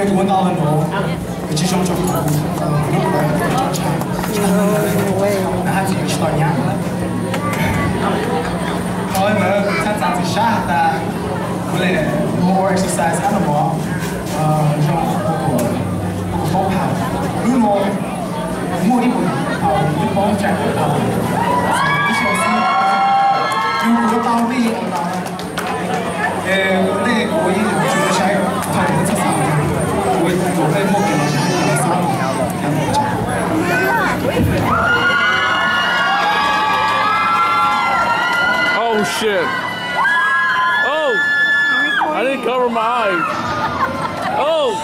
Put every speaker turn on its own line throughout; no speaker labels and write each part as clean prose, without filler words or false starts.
可以闻到很多鸡胸酒，However, tendance to shahada, more exercise animal,
Oh shit. Oh! I didn't cover my eyes. Oh!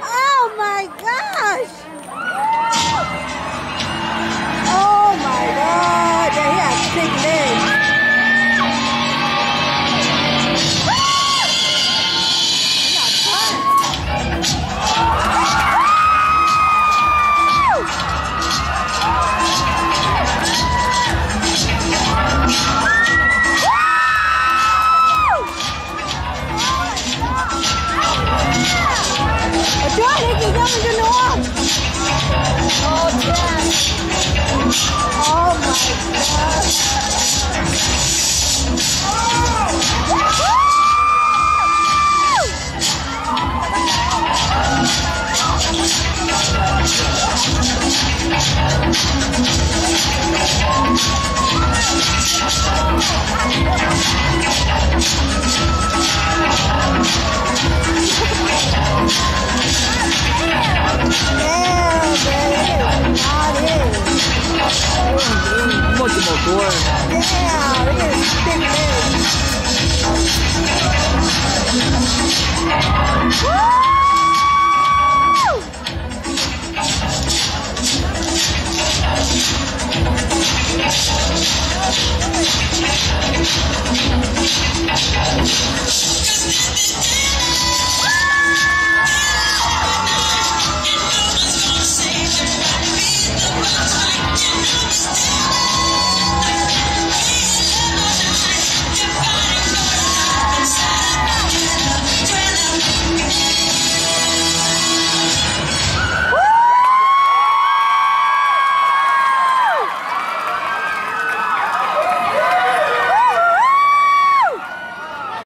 Oh my gosh! Oh my god! Yeah, he has big legs.